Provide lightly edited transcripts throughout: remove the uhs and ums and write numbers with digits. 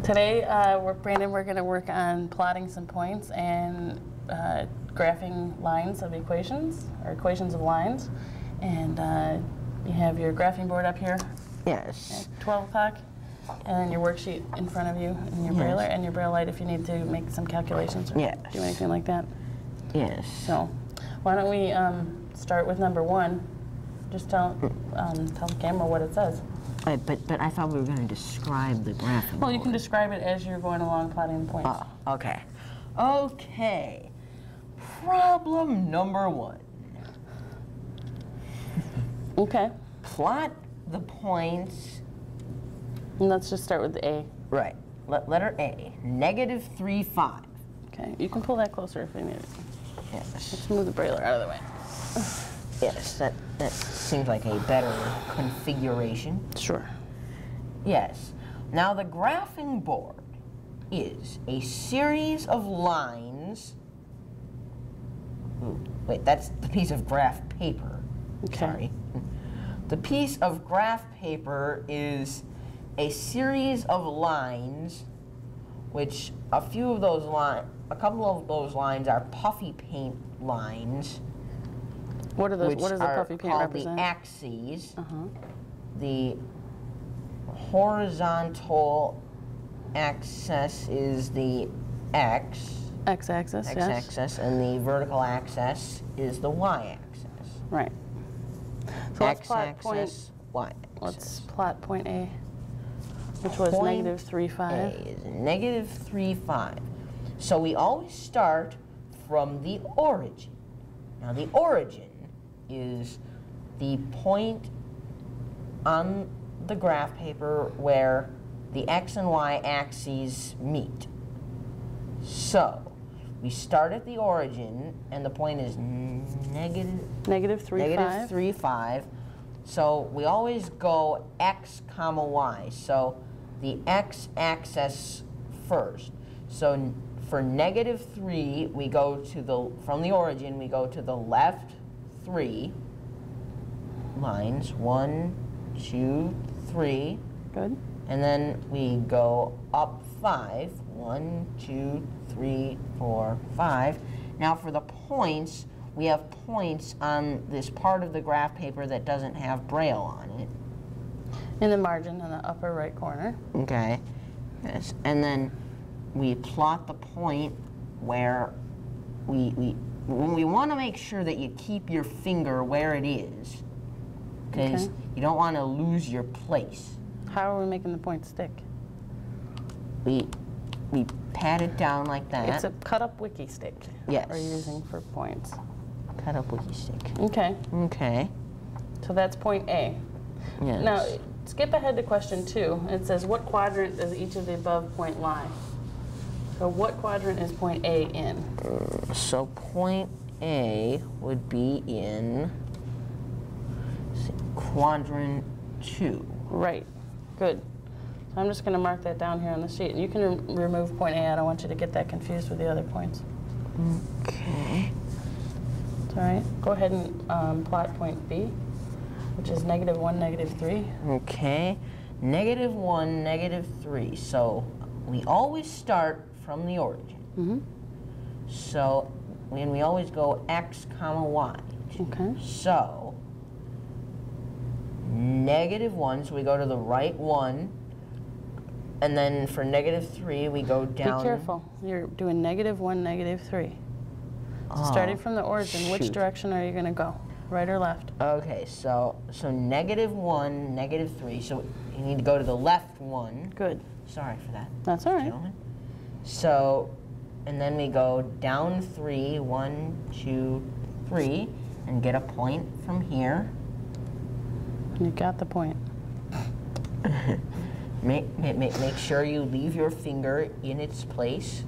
Today, Brandon, we're going to work on plotting some points and graphing lines of equations, or equations of lines. And you have your graphing board up here. Yes. At 12 o'clock. And then your worksheet in front of you, and your braille, and your braille light if you need to make some calculations or do anything like that. Yes. So, why don't we start with number 1? Just tell the camera what it says. But I thought we were going to describe the graphing Well, you board. can describe it as you're going along plotting the points. Oh, okay. Okay. Problem number 1. Okay. Plot the points. And let's just start with the A. Right. Letter A. Negative 3, 5. Okay. You can pull that closer if you need it. Yes. Let's move the brailler out of the way. Yes, that seems like a better configuration. Sure. Yes. Now the graphing board is a series of lines. Ooh, wait, that's the piece of graph paper. Okay. Sorry. The piece of graph paper is a series of lines, which a couple of those lines are puffy paint lines. What are those? What does the puffy paint represent? The axes. The horizontal axis is the x. X-axis, yes. X-axis, and the vertical axis is the y-axis. Right. So let's plot point. X-axis, y-axis. Let's plot point A, which was negative 3, 5. A is negative 3, 5. So we always start from the origin. Now the origin is the point on the graph paper where the x and y axes meet. So we start at the origin, and the point is negative 3, 5. 3, 5. So we always go x comma y. So the x-axis first. So for negative 3, we go to from the origin, we go to the left 3 lines. 1, 2, 3. Good. And then we go up 5. 1, 2, 3, 4, 5. Now for the points, we have points on this part of the graph paper that doesn't have braille on it. In the margin in the upper right corner. Okay. Yes. And then we plot the point where when we want to make sure that you keep your finger where it is, because you don't want to lose your place. How are we making the point stick? We pat it down like that. It's a cut-up wiki stick. Yes. We're using for points. Cut up wiki stick. Okay. Okay. So that's point A. Yes. Now, skip ahead to question 2. It says, what quadrant does each of the above point lie? So what quadrant is point A in? So point A would be in quadrant 2. Right. Good. So I'm just going to mark that down here on the sheet. You can remove point A. I don't want you to get that confused with the other points. Okay. It's all right. Go ahead and plot point B, which is negative 1, negative 3. Okay. Negative 1, negative 3. So we always start from the origin. So and we always go x comma y. Okay. So negative 1, so we go to the right 1. And then for negative 3, we go down. Be careful. You're doing negative 1, negative 3. So starting from the origin, which direction are you going to go? Right or left? Okay, so negative 1, negative 3. So you need to go to the left 1. Good. Sorry for that. That's all right. Gentlemen. So, and then we go down 3, 1, 2, 3, and get a point from here. You got the point. Make sure you leave your finger in its place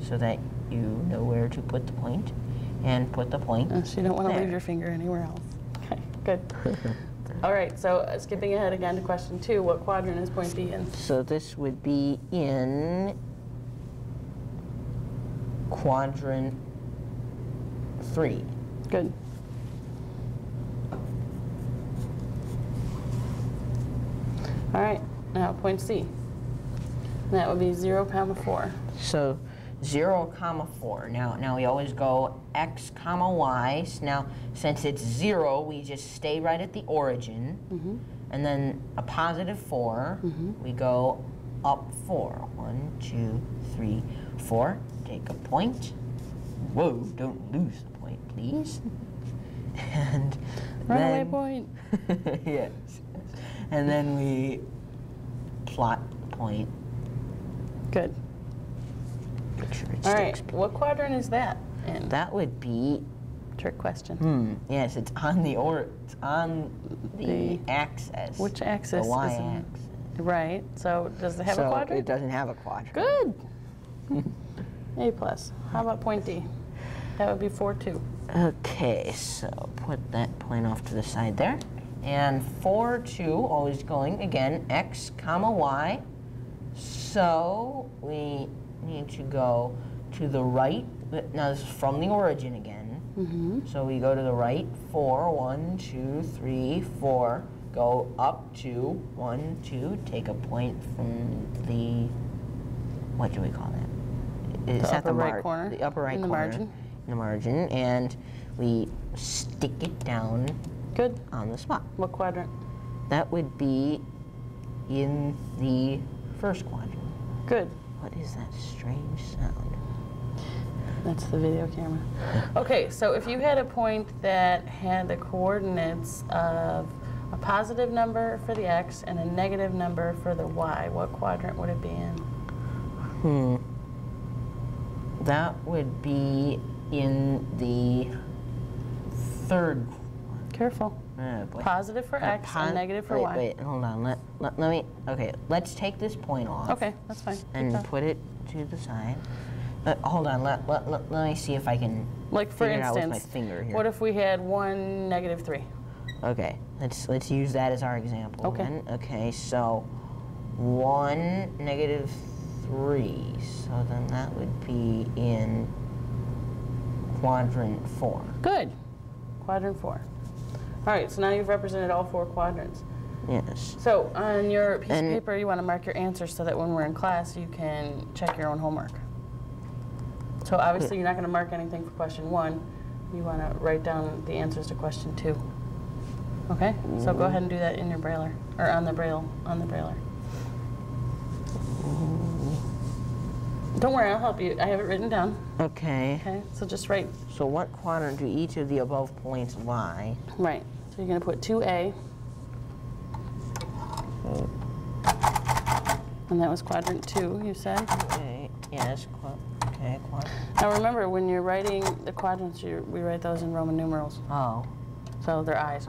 so that you know where to put the point, and put the point So you don't want to there. leave your finger anywhere else. Okay, good. All right, so skipping ahead again to question 2, what quadrant is point B in? So this would be in quadrant 3. Good. All right, now point C. That would be 0, 4. So 0, 4. Now we always go x, y. So now, since it's 0, we just stay right at the origin. And then a positive 4, we go up 4. 1, 2, 3, 4. Take a point. Whoa, don't lose the point, please. And Runaway then, point. yes. And then we plot the point. Good. Make sure it All sticks. right, what quadrant is that in? That would be, Trick question. yes, it's on the axis. Which axis? The is y-axis. it? Right, so does it have a quadrant? It doesn't have a quadrant. Good. A plus. How about point D? That would be 4, 2. Okay, so put that point off to the side there. And 4, 2, always going, again, x, y. So we need to go to the right. Now this is from the origin again. So we go to the right, 4, 1, 2, 3, 4. Go up 2, 1, 2. Take a point from the, what do we call that? Is The that upper right corner. The upper right In the corner. margin. In the margin. And we stick it down Good. on the spot. What quadrant? That would be in the first quadrant. Good. What is that strange sound? That's the video camera. Okay, so if you had a point that had the coordinates of a positive number for the x and a negative number for the y, what quadrant would it be in? That would be in the third. Careful. Boy. Positive for x and negative for y. Wait, hold on. Let me. Okay, let's take this point off. Okay, that's fine. And put it to the side. Hold on. Let me see if I can. Like for figure it out with instance, my finger here. what if we had 1, -3? Okay, let's use that as our example. Okay. Then. Okay, so 1, -3. So then that would be in quadrant 4. Good. Quadrant 4. All right, so now you've represented all 4 quadrants. Yes. So on your piece of paper, you want to mark your answers so that when we're in class, you can check your own homework. So obviously, you're not going to mark anything for question 1. You want to write down the answers to question 2. Okay? So go ahead and do that in your brailer, or on the brailer. Don't worry, I'll help you. I have it written down. Okay. Okay? So just write. So what quadrant do each of the above points lie? Right. So you're going to put 2A. And that was quadrant 2, you said? Okay. Yes. Okay. Quadrant. Now remember, when you're writing the quadrants, we write those in Roman numerals. Oh. So they're I's.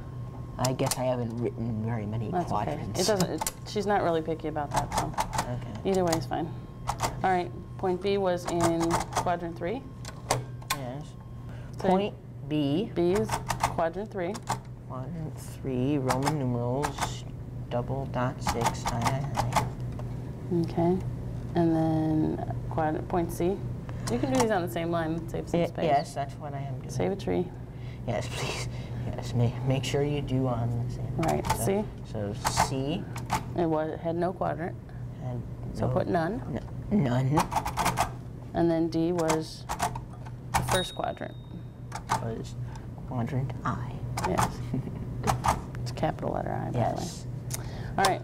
I guess I haven't written very many That's okay. quadrants. It doesn't. She's not really picky about that, so Okay. either way is fine. All right. Point B was in quadrant 3. Yes. So Point B. B is quadrant 3. Quadrant 3. Roman numerals. (6). Okay. And then point C. You can do these on the same line. Save some space. Yes, that's what I am doing. Save a tree. Yes, please. Yes, make sure you do on the same. Right. C. So C. It had no quadrant. Had So no- put none. None. And then D was the first quadrant. Was quadrant I. Yes. It's capital letter I, by the way. Yes. All right.